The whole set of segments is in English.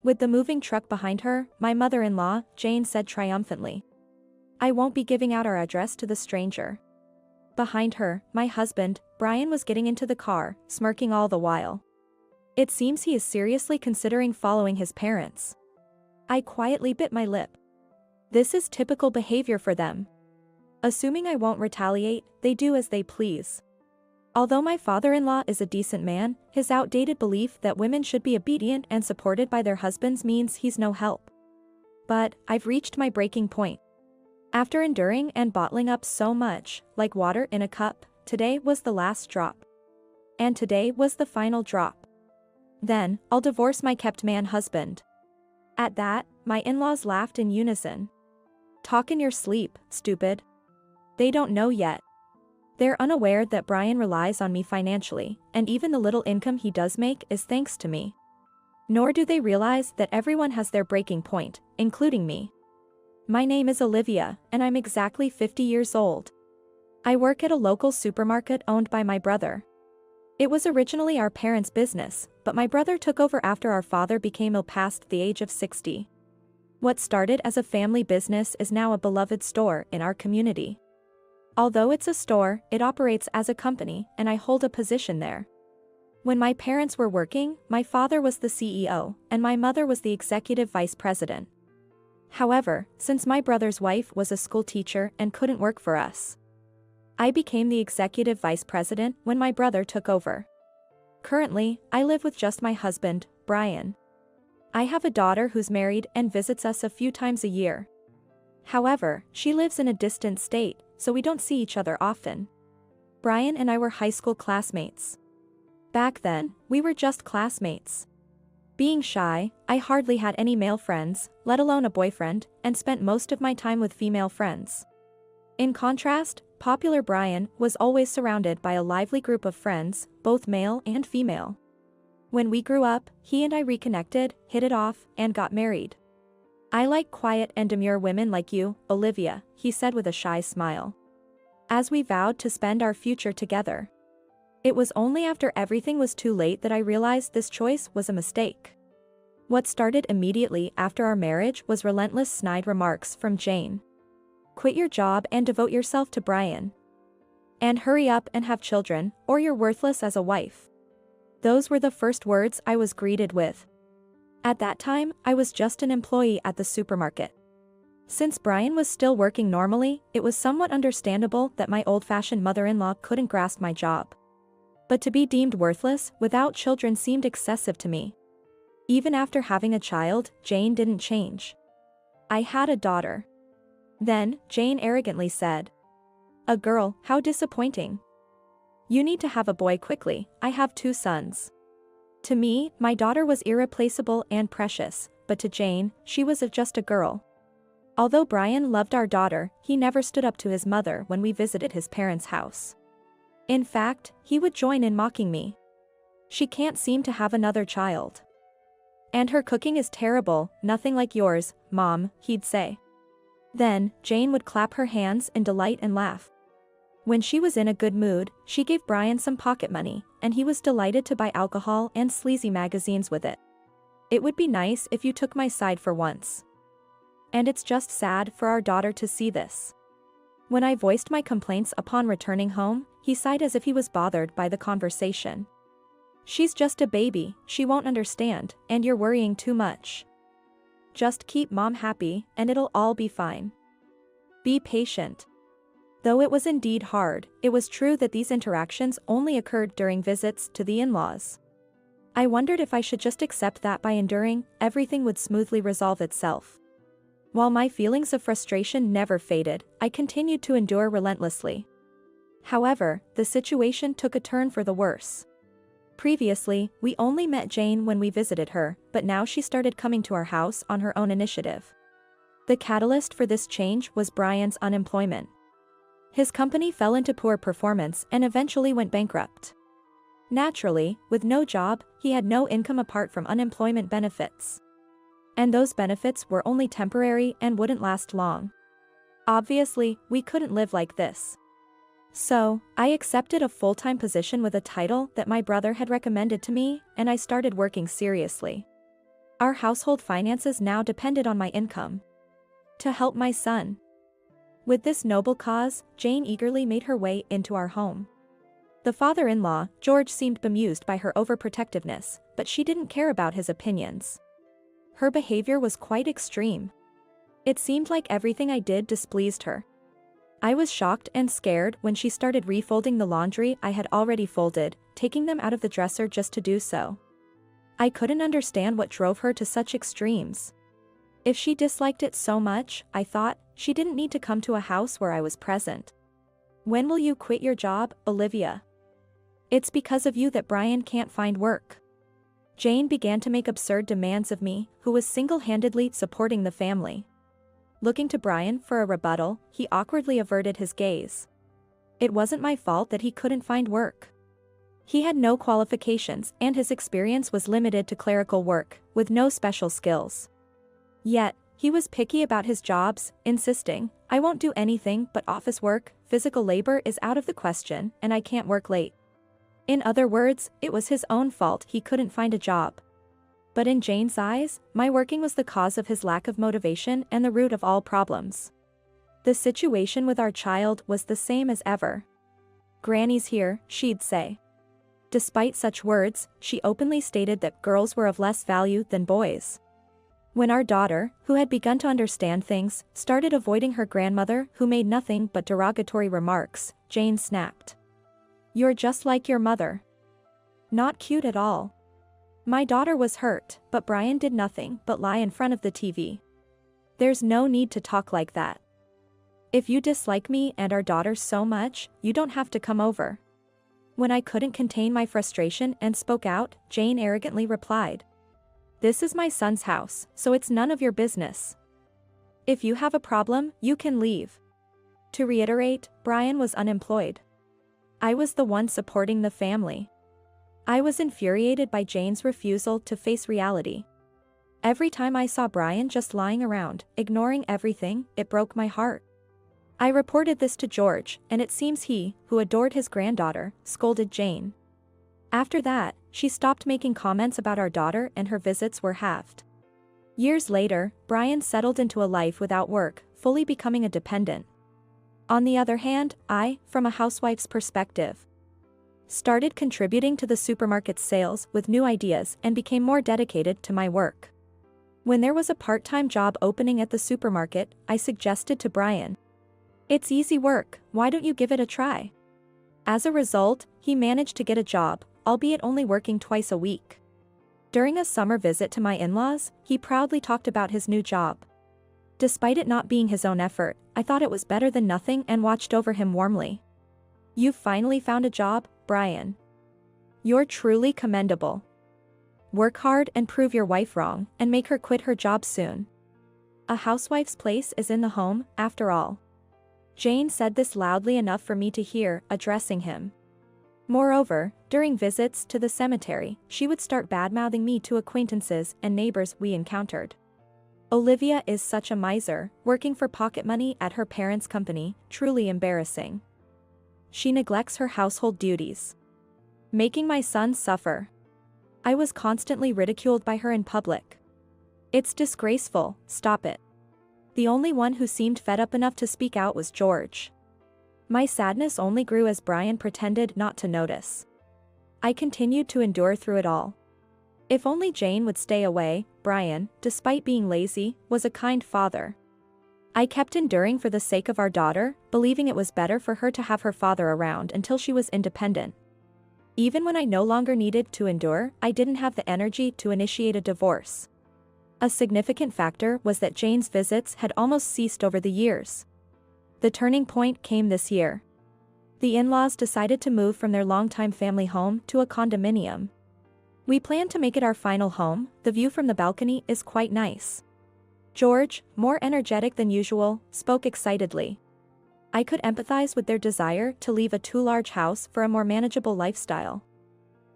With the moving truck behind her, my mother-in-law, Jane, said triumphantly, "I won't be giving out our address to the stranger." Behind her, my husband, Brian, was getting into the car, smirking all the while. It seems he is seriously considering following his parents. I quietly bit my lip. This is typical behavior for them. Assuming I won't retaliate, they do as they please. Although my father-in-law is a decent man, his outdated belief that women should be obedient and supported by their husbands means he's no help. But I've reached my breaking point. After enduring and bottling up so much, like water in a cup, today was the last drop. And today was the final drop. Then, I'll divorce my kept man husband. At that, my in-laws laughed in unison. Talk in your sleep, stupid. They don't know yet. They're unaware that Brian relies on me financially, and even the little income he does make is thanks to me. Nor do they realize that everyone has their breaking point, including me. My name is Olivia, and I'm exactly 50 years old. I work at a local supermarket owned by my brother. It was originally our parents' business, but my brother took over after our father became ill past the age of 60. What started as a family business is now a beloved store in our community. Although it's a store, it operates as a company, and I hold a position there. When my parents were working, my father was the CEO, and my mother was the executive vice president. However, since my brother's wife was a school teacher and couldn't work for us, I became the executive vice president when my brother took over. Currently, I live with just my husband, Brian. I have a daughter who's married and visits us a few times a year. However, she lives in a distant state, so we don't see each other often. Brian and I were high school classmates. Back then, we were just classmates. Being shy, I hardly had any male friends, let alone a boyfriend, and spent most of my time with female friends. In contrast, popular Brian was always surrounded by a lively group of friends, both male and female. When we grew up, he and I reconnected, hit it off, and got married. "I like quiet and demure women like you, Olivia," he said with a shy smile. As we vowed to spend our future together. It was only after everything was too late that I realized this choice was a mistake. What started immediately after our marriage was relentless snide remarks from Jane. "Quit your job and devote yourself to Brian. And hurry up and have children, or you're worthless as a wife." Those were the first words I was greeted with. At that time, I was just an employee at the supermarket. Since Brian was still working normally, it was somewhat understandable that my old-fashioned mother-in-law couldn't grasp my job. But to be deemed worthless without children seemed excessive to me. Even after having a child, Jane didn't change. I had a daughter. Then, Jane arrogantly said, "A girl, how disappointing. You need to have a boy quickly, I have 2 sons." To me, my daughter was irreplaceable and precious, but to Jane, she was just a girl. Although Brian loved our daughter, he never stood up to his mother when we visited his parents' house. In fact, he would join in mocking me. "She can't seem to have another child. And her cooking is terrible, nothing like yours, Mom," he'd say. Then, Jane would clap her hands in delight and laugh. When she was in a good mood, she gave Brian some pocket money, and he was delighted to buy alcohol and sleazy magazines with it. "It would be nice if you took my side for once. And it's just sad for our daughter to see this." When I voiced my complaints upon returning home, he sighed as if he was bothered by the conversation. "She's just a baby, she won't understand, and you're worrying too much. Just keep Mom happy, and it'll all be fine. Be patient." Though it was indeed hard, it was true that these interactions only occurred during visits to the in-laws. I wondered if I should just accept that by enduring, everything would smoothly resolve itself. While my feelings of frustration never faded, I continued to endure relentlessly. However, the situation took a turn for the worse. Previously, we only met Jane when we visited her, but now she started coming to our house on her own initiative. The catalyst for this change was Brian's unemployment. His company fell into poor performance and eventually went bankrupt. Naturally, with no job, he had no income apart from unemployment benefits. And those benefits were only temporary and wouldn't last long. Obviously, we couldn't live like this. So, I accepted a full-time position with a title that my brother had recommended to me, and I started working seriously. Our household finances now depended on my income to help my son. With this noble cause, Jane eagerly made her way into our home. The father-in-law, George, seemed bemused by her overprotectiveness, but she didn't care about his opinions. Her behavior was quite extreme. It seemed like everything I did displeased her. I was shocked and scared when she started refolding the laundry I had already folded, taking them out of the dresser just to do so. I couldn't understand what drove her to such extremes. If she disliked it so much, I thought, she didn't need to come to a house where I was present. When will you quit your job, Olivia? It's because of you that Brian can't find work. Jane began to make absurd demands of me, who was single-handedly supporting the family. Looking to Brian for a rebuttal, he awkwardly averted his gaze. It wasn't my fault that he couldn't find work. He had no qualifications and his experience was limited to clerical work, with no special skills. Yet, he was picky about his jobs, insisting, "I won't do anything but office work, physical labor is out of the question, and I can't work late." In other words, it was his own fault he couldn't find a job. But in Jane's eyes, my working was the cause of his lack of motivation and the root of all problems. The situation with our child was the same as ever. "Granny's here," she'd say. Despite such words, she openly stated that girls were of less value than boys. When our daughter, who had begun to understand things, started avoiding her grandmother who made nothing but derogatory remarks, Jane snapped. "You're just like your mother. Not cute at all." My daughter was hurt, but Brian did nothing but lie in front of the TV. "There's no need to talk like that. If you dislike me and our daughter so much, you don't have to come over." When I couldn't contain my frustration and spoke out, Jane arrogantly replied, "This is my son's house, so it's none of your business. If you have a problem, you can leave." To reiterate, Brian was unemployed. I was the one supporting the family. I was infuriated by Jane's refusal to face reality. Every time I saw Brian just lying around, ignoring everything, it broke my heart. I reported this to George, and it seems he, who adored his granddaughter, scolded Jane. After that, she stopped making comments about our daughter and her visits were halved. Years later, Brian settled into a life without work, fully becoming a dependent. On the other hand, I, from a housewife's perspective, started contributing to the supermarket's sales with new ideas and became more dedicated to my work. When there was a part-time job opening at the supermarket, I suggested to Brian, "It's easy work, why don't you give it a try?" As a result, he managed to get a job, albeit only working twice a week. During a summer visit to my in-laws, he proudly talked about his new job. Despite it not being his own effort, I thought it was better than nothing and watched over him warmly. "You've finally found a job, Brian. You're truly commendable. Work hard and prove your wife wrong, and make her quit her job soon. A housewife's place is in the home, after all." Jane said this loudly enough for me to hear, addressing him. Moreover, during visits to the cemetery, she would start badmouthing me to acquaintances and neighbors we encountered. "Olivia is such a miser, working for pocket money at her parents' company, truly embarrassing. She neglects her household duties, making my son suffer." I was constantly ridiculed by her in public. "It's disgraceful, stop it." The only one who seemed fed up enough to speak out was George. My sadness only grew as Brian pretended not to notice. I continued to endure through it all. If only Jane would stay away, Brian, despite being lazy, was a kind father. I kept enduring for the sake of our daughter, believing it was better for her to have her father around until she was independent. Even when I no longer needed to endure, I didn't have the energy to initiate a divorce. A significant factor was that Jane's visits had almost ceased over the years. The turning point came this year. The in-laws decided to move from their longtime family home to a condominium. We plan to make it our final home. The view from the balcony is quite nice. George, more energetic than usual, spoke excitedly. I could empathize with their desire to leave a too large house for a more manageable lifestyle.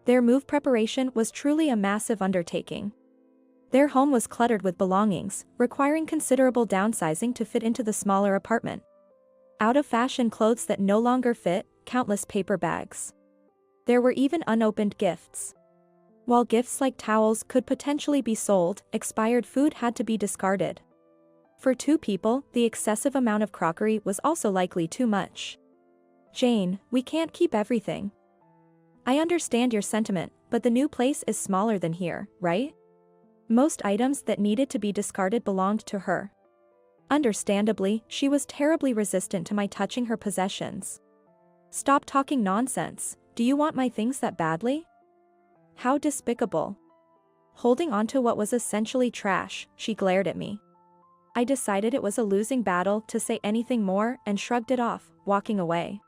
Their move preparation was truly a massive undertaking. Their home was cluttered with belongings, requiring considerable downsizing to fit into the smaller apartment. Out-of-fashion clothes that no longer fit, countless paper bags. There were even unopened gifts. While gifts like towels could potentially be sold, expired food had to be discarded. For 2 people, the excessive amount of crockery was also likely too much. Jane, we can't keep everything. I understand your sentiment, but the new place is smaller than here, right? Most items that needed to be discarded belonged to her. Understandably, she was terribly resistant to my touching her possessions. Stop talking nonsense. Do you want my things that badly? How despicable. Holding onto what was essentially trash, she glared at me. I decided it was a losing battle to say anything more and shrugged it off, walking away.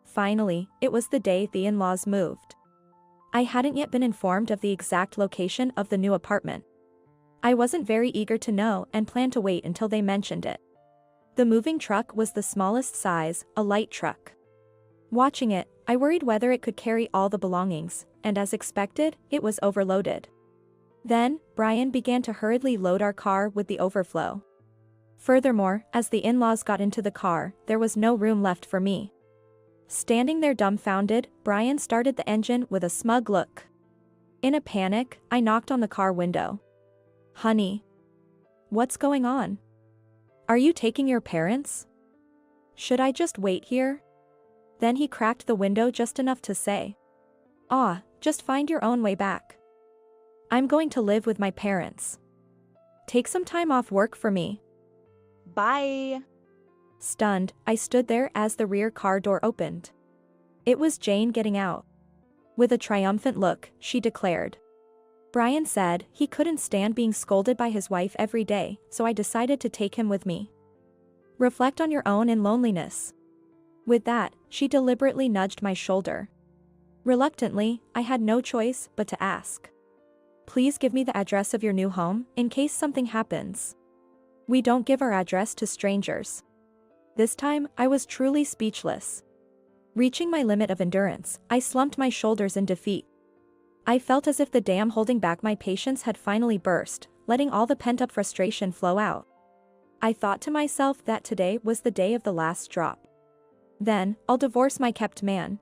Finally, it was the day the in-laws moved. I hadn't yet been informed of the exact location of the new apartment. I wasn't very eager to know and planned to wait until they mentioned it. The moving truck was the smallest size, a light truck. Watching it, I worried whether it could carry all the belongings, and as expected, it was overloaded. Then, Brian began to hurriedly load our car with the overflow. Furthermore, as the in-laws got into the car, there was no room left for me. Standing there dumbfounded, Brian started the engine with a smug look. In a panic, I knocked on the car window. Honey. What's going on? Are you taking your parents? Should I just wait here? Then he cracked the window just enough to say. Just find your own way back. I'm going to live with my parents. Take some time off work for me. Bye. Stunned, I stood there as the rear car door opened. It was Jane getting out. With a triumphant look, she declared. Brian said he couldn't stand being scolded by his wife every day, so I decided to take him with me. Reflect on your own in loneliness. With that, she deliberately nudged my shoulder. Reluctantly, I had no choice but to ask. Please give me the address of your new home, in case something happens. We don't give our address to strangers. This time, I was truly speechless. Reaching my limit of endurance, I slumped my shoulders in defeat. I felt as if the dam holding back my patience had finally burst, letting all the pent-up frustration flow out. I thought to myself that today was the day of the last drop. Then, I'll divorce my kept man.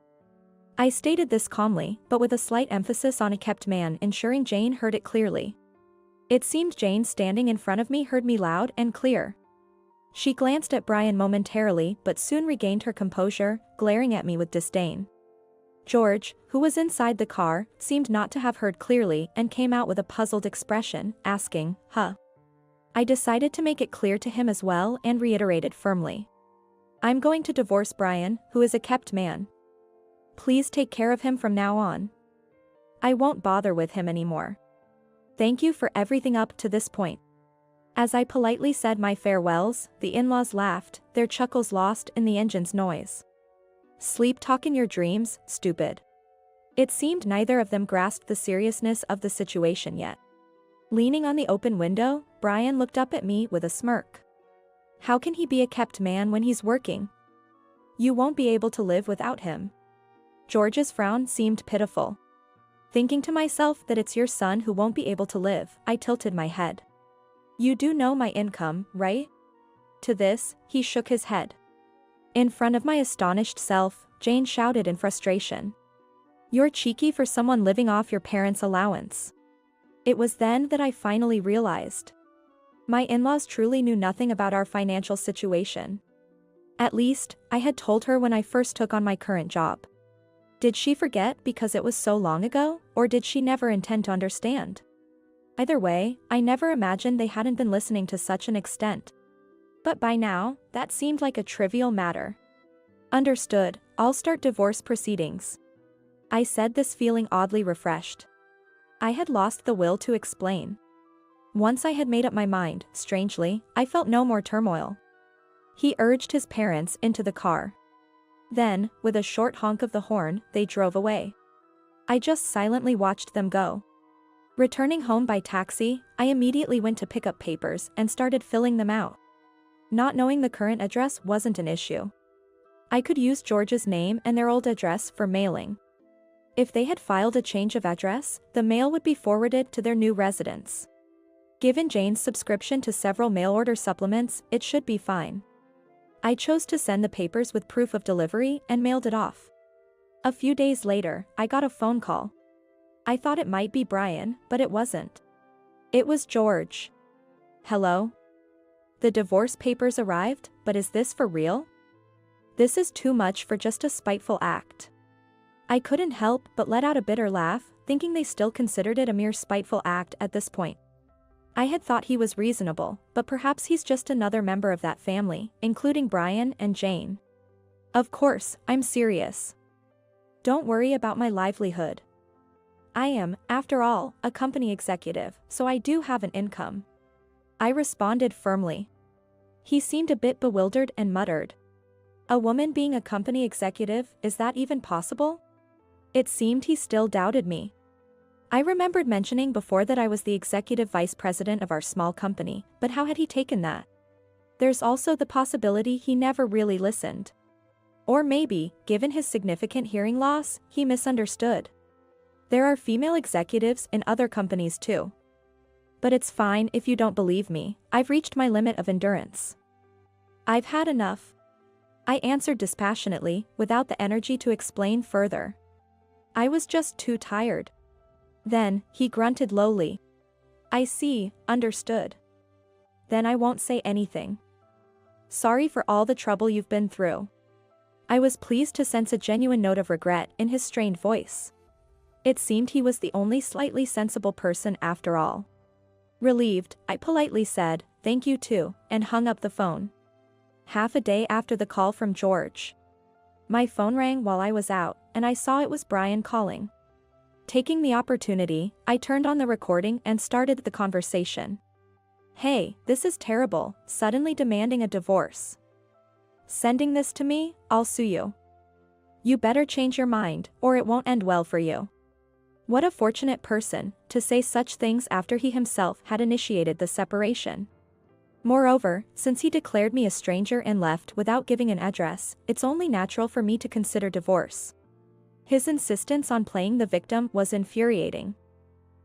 I stated this calmly, but with a slight emphasis on a kept man, ensuring Jane heard it clearly. It seemed Jane standing in front of me heard me loud and clear. She glanced at Brian momentarily but soon regained her composure, glaring at me with disdain. George, who was inside the car, seemed not to have heard clearly and came out with a puzzled expression, asking, Huh? I decided to make it clear to him as well and reiterated firmly. I'm going to divorce Brian, who is a kept man. Please take care of him from now on. I won't bother with him anymore. Thank you for everything up to this point. As I politely said my farewells, the in-laws laughed, their chuckles lost in the engine's noise. Sleep talk in your dreams, stupid. It seemed neither of them grasped the seriousness of the situation yet. Leaning on the open window, Brian looked up at me with a smirk. How can he be a kept man when he's working? You won't be able to live without him. George's frown seemed pitiful. Thinking to myself that it's your son who won't be able to live, I tilted my head. You do know my income, right? To this, he shook his head. In front of my astonished self, Jane shouted in frustration. You're cheeky for someone living off your parents' allowance. It was then that I finally realized. My in-laws truly knew nothing about our financial situation. At least, I had told her when I first took on my current job. Did she forget because it was so long ago, or did she never intend to understand? Either way, I never imagined they hadn't been listening to such an extent. But by now, that seemed like a trivial matter. Understood, I'll start divorce proceedings. I said this feeling oddly refreshed. I had lost the will to explain. Once I had made up my mind, strangely, I felt no more turmoil. He urged his parents into the car. Then, with a short honk of the horn, they drove away. I just silently watched them go. Returning home by taxi, I immediately went to pick up papers and started filling them out. Not knowing the current address wasn't an issue. I could use George's name and their old address for mailing. If they had filed a change of address, the mail would be forwarded to their new residence. Given Jane's subscription to several mail-order supplements, it should be fine. I chose to send the papers with proof of delivery and mailed it off. A few days later, I got a phone call. I thought it might be Brian, but it wasn't. It was George. Hello? The divorce papers arrived, but is this for real? This is too much for just a spiteful act. I couldn't help but let out a bitter laugh, thinking they still considered it a mere spiteful act at this point. I had thought he was reasonable, but perhaps he's just another member of that family, including Brian and Jane. Of course, I'm serious. Don't worry about my livelihood. I am, after all, a company executive, so I do have an income. I responded firmly. He seemed a bit bewildered and muttered. A woman being a company executive, is that even possible? It seemed he still doubted me. I remembered mentioning before that I was the executive vice president of our small company, but how had he taken that? There's also the possibility he never really listened. Or maybe, given his significant hearing loss, he misunderstood. There are female executives in other companies too. But it's fine if you don't believe me, I've reached my limit of endurance. I've had enough. I answered dispassionately, without the energy to explain further. I was just too tired. Then, he grunted lowly. I see, understood. Then I won't say anything. Sorry for all the trouble you've been through. I was pleased to sense a genuine note of regret in his strained voice. It seemed he was the only slightly sensible person after all. Relieved, I politely said, thank you too, and hung up the phone. Half a day after the call from George. My phone rang while I was out, and I saw it was Brian calling. Taking the opportunity, I turned on the recording and started the conversation. Hey, this is terrible, suddenly demanding a divorce. Sending this to me, I'll sue you. You better change your mind, or it won't end well for you. What a fortunate person, to say such things after he himself had initiated the separation. Moreover, since he declared me a stranger and left without giving an address, it's only natural for me to consider divorce. His insistence on playing the victim was infuriating.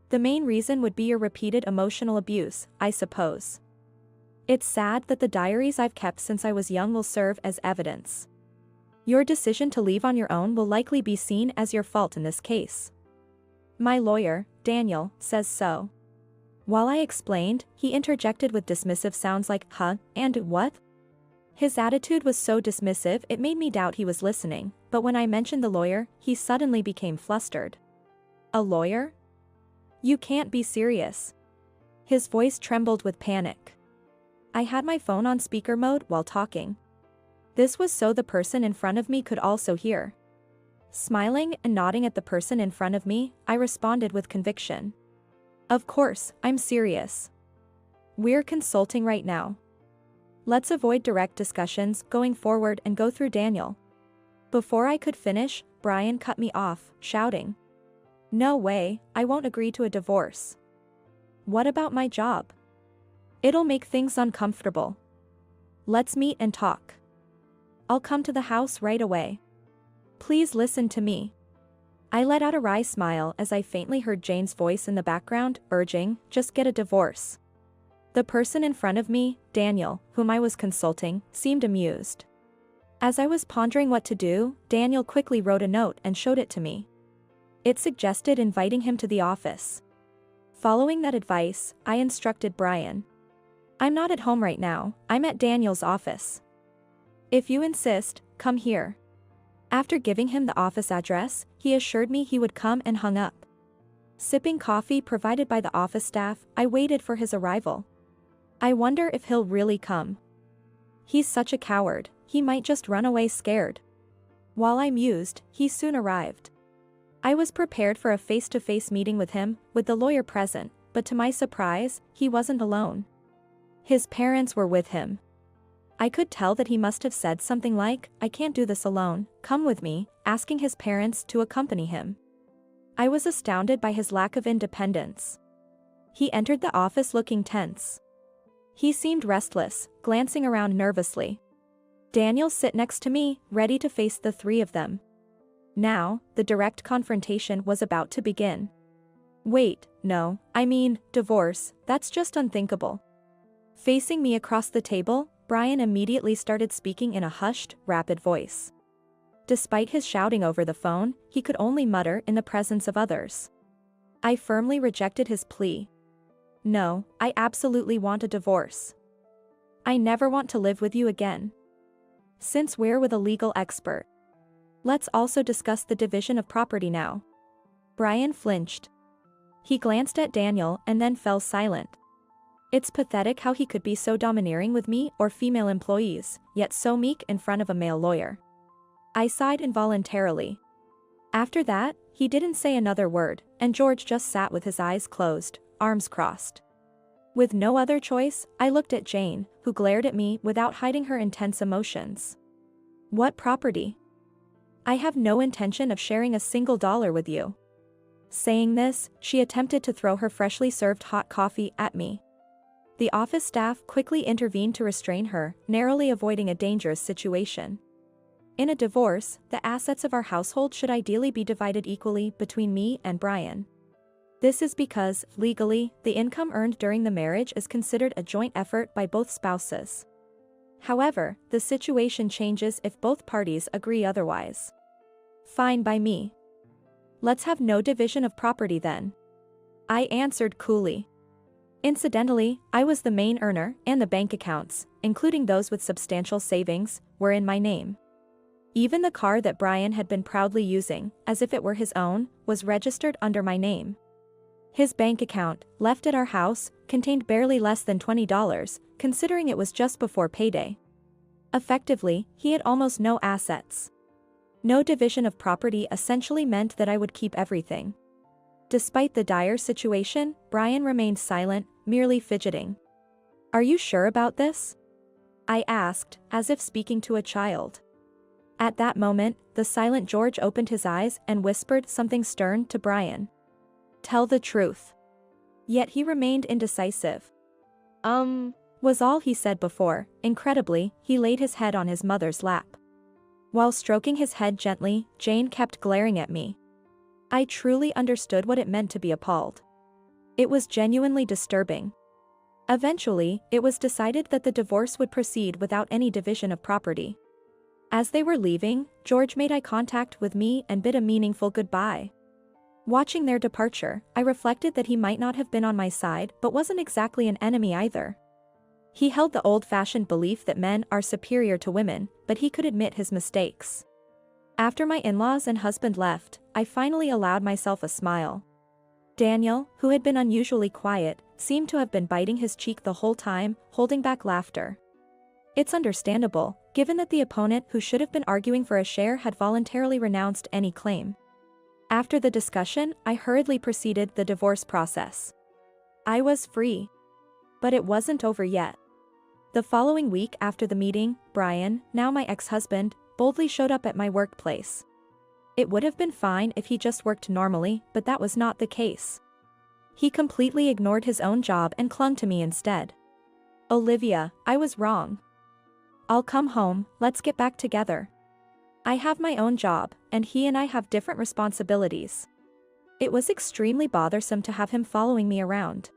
The main reason would be your repeated emotional abuse, I suppose. It's sad that the diaries I've kept since I was young will serve as evidence. Your decision to leave on your own will likely be seen as your fault in this case. My lawyer, Daniel, says so. While I explained, he interjected with dismissive sounds like, huh, and what? His attitude was so dismissive it made me doubt he was listening, but when I mentioned the lawyer, he suddenly became flustered. A lawyer? You can't be serious. His voice trembled with panic. I had my phone on speaker mode while talking. This was so the person in front of me could also hear. Smiling and nodding at the person in front of me, I responded with conviction. Of course, I'm serious. We're consulting right now. Let's avoid direct discussions going forward and go through Daniel. Before I could finish, Brian cut me off, shouting. No way, I won't agree to a divorce. What about my job? It'll make things uncomfortable. Let's meet and talk. I'll come to the house right away. Please listen to me. I let out a wry smile as I faintly heard Jane's voice in the background, urging, just get a divorce. The person in front of me, Daniel, whom I was consulting, seemed amused. As I was pondering what to do, Daniel quickly wrote a note and showed it to me. It suggested inviting him to the office. Following that advice, I instructed Brian. I'm not at home right now, I'm at Daniel's office. If you insist, come here. After giving him the office address, he assured me he would come and hung up. Sipping coffee provided by the office staff, I waited for his arrival. I wonder if he'll really come. He's such a coward, he might just run away scared. While I mused, he soon arrived. I was prepared for a face-to-face meeting with him, with the lawyer present, but to my surprise, he wasn't alone. His parents were with him. I could tell that he must have said something like, I can't do this alone, come with me, asking his parents to accompany him. I was astounded by his lack of independence. He entered the office looking tense. He seemed restless, glancing around nervously. Daniel sat next to me, ready to face the three of them. Now, the direct confrontation was about to begin. Wait, no, I mean, divorce, that's just unthinkable. Facing me across the table, Brian immediately started speaking in a hushed, rapid voice. Despite his shouting over the phone, he could only mutter in the presence of others. I firmly rejected his plea. No, I absolutely want a divorce. I never want to live with you again. Since we're with a legal expert, let's also discuss the division of property now. Brian flinched. He glanced at Daniel and then fell silent. It's pathetic how he could be so domineering with me or female employees, yet so meek in front of a male lawyer. I sighed involuntarily. After that, he didn't say another word, and George just sat with his eyes closed, arms crossed. With no other choice, I looked at Jane, who glared at me without hiding her intense emotions. What property? I have no intention of sharing a single dollar with you. Saying this, she attempted to throw her freshly served hot coffee at me. The office staff quickly intervened to restrain her, narrowly avoiding a dangerous situation. In a divorce, the assets of our household should ideally be divided equally between me and Brian. This is because, legally, the income earned during the marriage is considered a joint effort by both spouses. However, the situation changes if both parties agree otherwise. Fine by me. Let's have no division of property then. I answered coolly. Incidentally, I was the main earner, and the bank accounts, including those with substantial savings, were in my name. Even the car that Brian had been proudly using, as if it were his own, was registered under my name. His bank account, left at our house, contained barely less than $20, considering it was just before payday. Effectively, he had almost no assets. No division of property essentially meant that I would keep everything. Despite the dire situation, Brian remained silent, merely fidgeting. "Are you sure about this?" I asked, as if speaking to a child. At that moment, the silent George opened his eyes and whispered something stern to Brian. "Tell the truth." Yet he remained indecisive. Was all he said before. Incredibly, he laid his head on his mother's lap. While stroking his head gently, Jane kept glaring at me. I truly understood what it meant to be appalled. It was genuinely disturbing. Eventually, it was decided that the divorce would proceed without any division of property. As they were leaving, George made eye contact with me and bid a meaningful goodbye. Watching their departure, I reflected that he might not have been on my side but wasn't exactly an enemy either. He held the old-fashioned belief that men are superior to women, but he could admit his mistakes. After my in-laws and husband left, I finally allowed myself a smile. Daniel, who had been unusually quiet, seemed to have been biting his cheek the whole time, holding back laughter. It's understandable, given that the opponent who should have been arguing for a share had voluntarily renounced any claim. After the discussion, I hurriedly proceeded the divorce process. I was free. But it wasn't over yet. The following week after the meeting, Brian, now my ex-husband, boldly showed up at my workplace. It would have been fine if he just worked normally, but that was not the case. He completely ignored his own job and clung to me instead. "Olivia, I was wrong. I'll come home, let's get back together. I have my own job, and he and I have different responsibilities." It was extremely bothersome to have him following me around.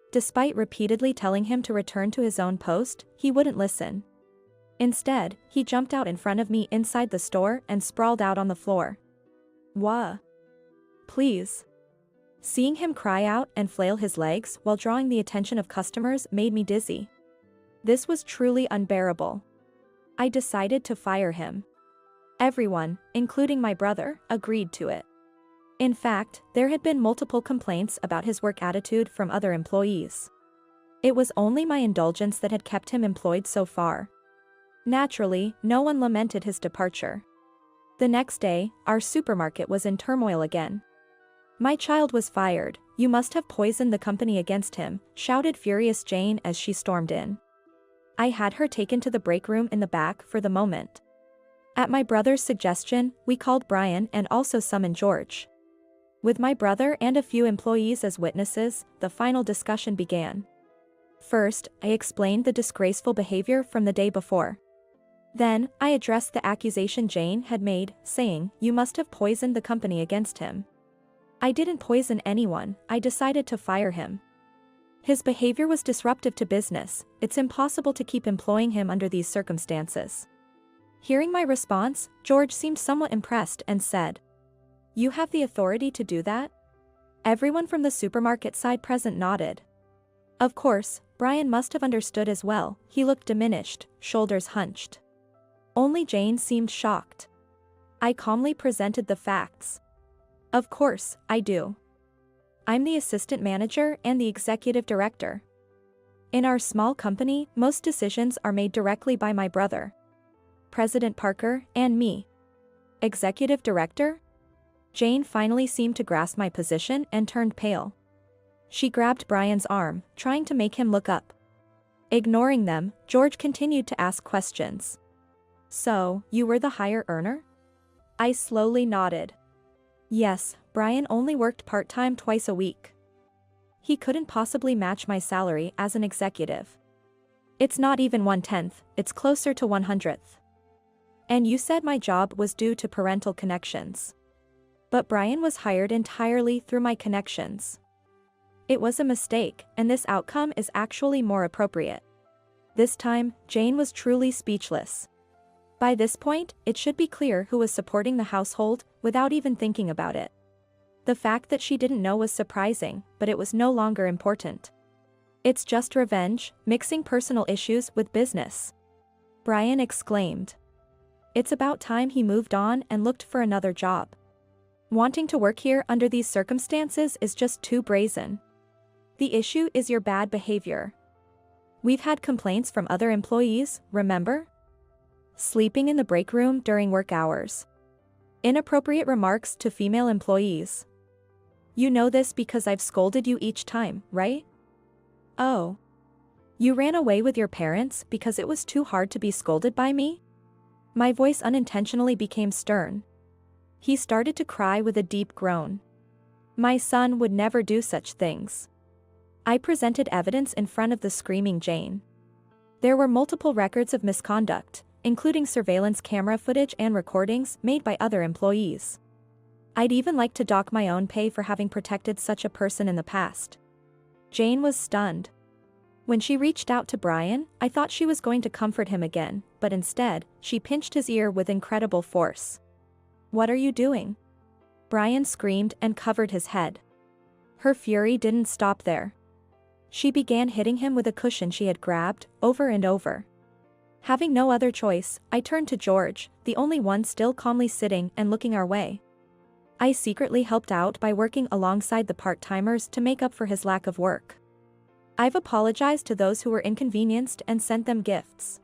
Despite repeatedly telling him to return to his own post, he wouldn't listen. Instead, he jumped out in front of me inside the store and sprawled out on the floor. "Wha? Please." Seeing him cry out and flail his legs while drawing the attention of customers made me dizzy. This was truly unbearable. I decided to fire him. Everyone, including my brother, agreed to it. In fact, there had been multiple complaints about his work attitude from other employees. It was only my indulgence that had kept him employed so far. Naturally, no one lamented his departure. The next day, our supermarket was in turmoil again. "My child was fired, you must have poisoned the company against him," shouted furious Jane as she stormed in. I had her taken to the break room in the back for the moment. At my brother's suggestion, we called Brian and also summoned George. With my brother and a few employees as witnesses, the final discussion began. First, I explained the disgraceful behavior from the day before. Then, I addressed the accusation Jane had made, saying, "You must have poisoned the company against him." I didn't poison anyone, I decided to fire him. His behavior was disruptive to business, it's impossible to keep employing him under these circumstances. Hearing my response, George seemed somewhat impressed and said, "You have the authority to do that?" Everyone from the supermarket side present nodded. Of course, Brian must have understood as well. He looked diminished, shoulders hunched. Only Jane seemed shocked. I calmly presented the facts. Of course, I do. I'm the assistant manager and the executive director. In our small company, most decisions are made directly by my brother, President Parker, and me. Executive director? Jane finally seemed to grasp my position and turned pale. She grabbed Brian's arm, trying to make him look up. Ignoring them, George continued to ask questions. So, you were the higher earner? I slowly nodded. Yes, Brian only worked part-time twice a week. He couldn't possibly match my salary as an executive. It's not even 1/10, it's closer to 100th. And you said my job was due to parental connections. But Brian was hired entirely through my connections. It was a mistake, and this outcome is actually more appropriate. This time, Jane was truly speechless. By this point, it should be clear who was supporting the household, without even thinking about it. The fact that she didn't know was surprising, but it was no longer important. It's just revenge, mixing personal issues with business. Brian exclaimed. It's about time he moved on and looked for another job. Wanting to work here under these circumstances is just too brazen. The issue is your bad behavior. We've had complaints from other employees, remember? Sleeping in the break room during work hours. Inappropriate remarks to female employees. You know this because I've scolded you each time, right? Oh. You ran away with your parents because it was too hard to be scolded by me? My voice unintentionally became stern. He started to cry with a deep groan. My son would never do such things. I presented evidence in front of the screaming Jane. There were multiple records of misconduct, including surveillance camera footage and recordings made by other employees. I'd even like to dock my own pay for having protected such a person in the past. Jane was stunned. When she reached out to Brian, I thought she was going to comfort him again, but instead, she pinched his ear with incredible force. What are you doing? Brian screamed and covered his head. Her fury didn't stop there. She began hitting him with a cushion she had grabbed, over and over. Having no other choice, I turned to George, the only one still calmly sitting and looking our way. I secretly helped out by working alongside the part-timers to make up for his lack of work. I've apologized to those who were inconvenienced and sent them gifts.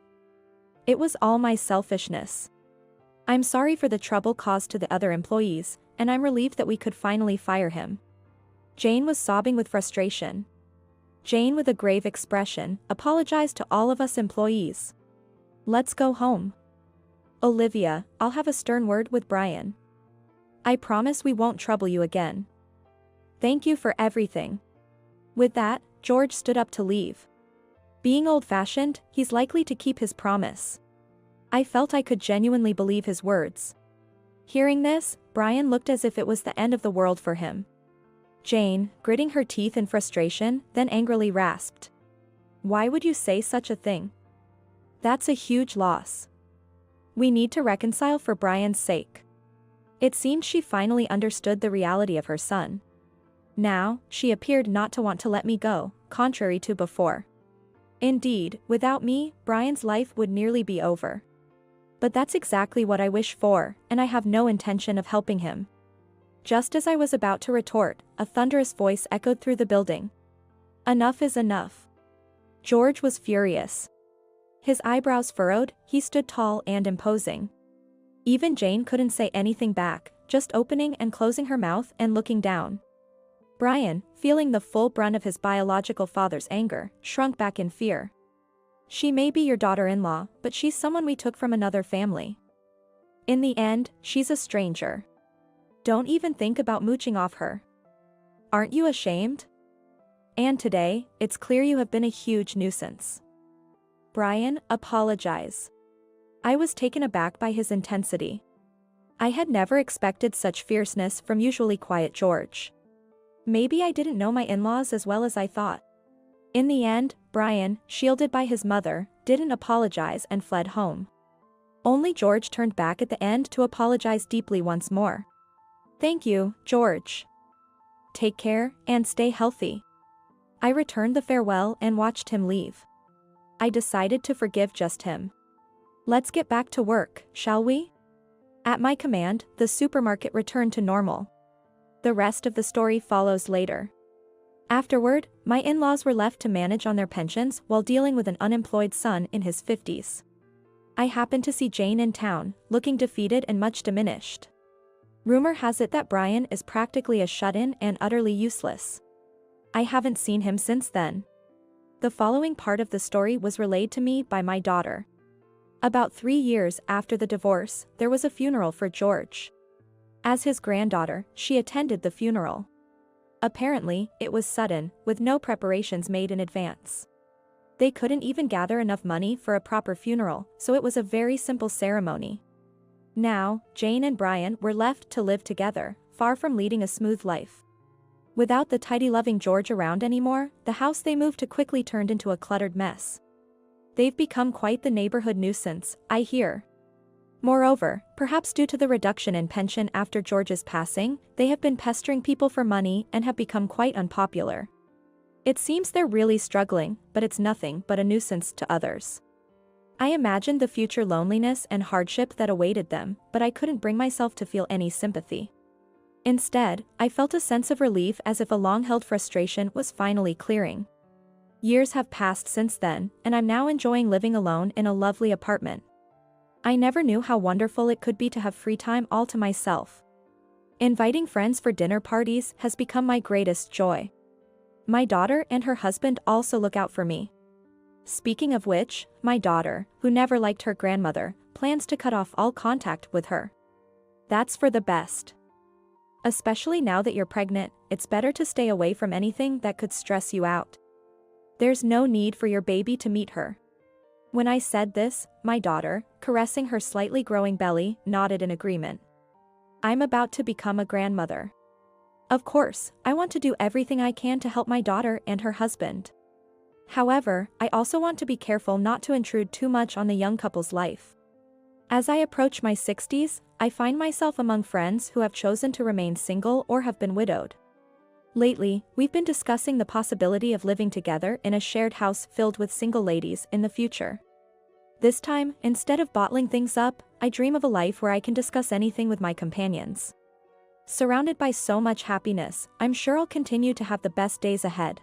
It was all my selfishness. I'm sorry for the trouble caused to the other employees, and I'm relieved that we could finally fire him. Jane was sobbing with frustration. Jane, with a grave expression, apologized to all of us employees. Let's go home. Olivia, I'll have a stern word with Brian. I promise we won't trouble you again. Thank you for everything. With that, George stood up to leave. Being old-fashioned, he's likely to keep his promise. I felt I could genuinely believe his words. Hearing this, Brian looked as if it was the end of the world for him. Jane, gritting her teeth in frustration, then angrily rasped. Why would you say such a thing? That's a huge loss. We need to reconcile for Brian's sake. It seemed she finally understood the reality of her son. Now, she appeared not to want to let me go, contrary to before. Indeed, without me, Brian's life would nearly be over. But that's exactly what I wish for, and I have no intention of helping him. Just as I was about to retort, a thunderous voice echoed through the building. Enough is enough. George was furious. His eyebrows furrowed, he stood tall and imposing. Even Jane couldn't say anything back, just opening and closing her mouth and looking down. Brian, feeling the full brunt of his biological father's anger, shrunk back in fear. She may be your daughter-in-law, but she's someone we took from another family. In the end, she's a stranger. Don't even think about mooching off her. Aren't you ashamed? And today, it's clear you have been a huge nuisance. Brian, apologize. I was taken aback by his intensity. I had never expected such fierceness from usually quiet George. Maybe I didn't know my in-laws as well as I thought. In the end, Brian, shielded by his mother, didn't apologize and fled home. Only George turned back at the end to apologize deeply once more. Thank you, George. Take care, and stay healthy. I returned the farewell and watched him leave. I decided to forgive just him. Let's get back to work, shall we? At my command, the supermarket returned to normal. The rest of the story follows later. Afterward, my in-laws were left to manage on their pensions while dealing with an unemployed son in his 50s. I happened to see Jane in town, looking defeated and much diminished. Rumor has it that Brian is practically a shut-in and utterly useless. I haven't seen him since then. The following part of the story was relayed to me by my daughter. About 3 years after the divorce, there was a funeral for George. As his granddaughter, she attended the funeral. Apparently, it was sudden, with no preparations made in advance. They couldn't even gather enough money for a proper funeral, so it was a very simple ceremony. Now, Jane and Brian were left to live together, far from leading a smooth life. Without the tidy loving George around anymore, the house they moved to quickly turned into a cluttered mess. They've become quite the neighborhood nuisance, I hear. Moreover, perhaps due to the reduction in pension after George's passing, they have been pestering people for money and have become quite unpopular. It seems they're really struggling, but it's nothing but a nuisance to others. I imagined the future loneliness and hardship that awaited them, but I couldn't bring myself to feel any sympathy. Instead, I felt a sense of relief as if a long-held frustration was finally clearing. Years have passed since then, and I'm now enjoying living alone in a lovely apartment. I never knew how wonderful it could be to have free time all to myself. Inviting friends for dinner parties has become my greatest joy. My daughter and her husband also look out for me. Speaking of which, my daughter, who never liked her grandmother, plans to cut off all contact with her. That's for the best. Especially now that you're pregnant, it's better to stay away from anything that could stress you out. There's no need for your baby to meet her. When I said this, my daughter, caressing her slightly growing belly, nodded in agreement. I'm about to become a grandmother. Of course, I want to do everything I can to help my daughter and her husband. However, I also want to be careful not to intrude too much on the young couple's life. As I approach my 60s, I find myself among friends who have chosen to remain single or have been widowed. Lately, we've been discussing the possibility of living together in a shared house filled with single ladies in the future. This time, instead of bottling things up, I dream of a life where I can discuss anything with my companions. Surrounded by so much happiness, I'm sure I'll continue to have the best days ahead.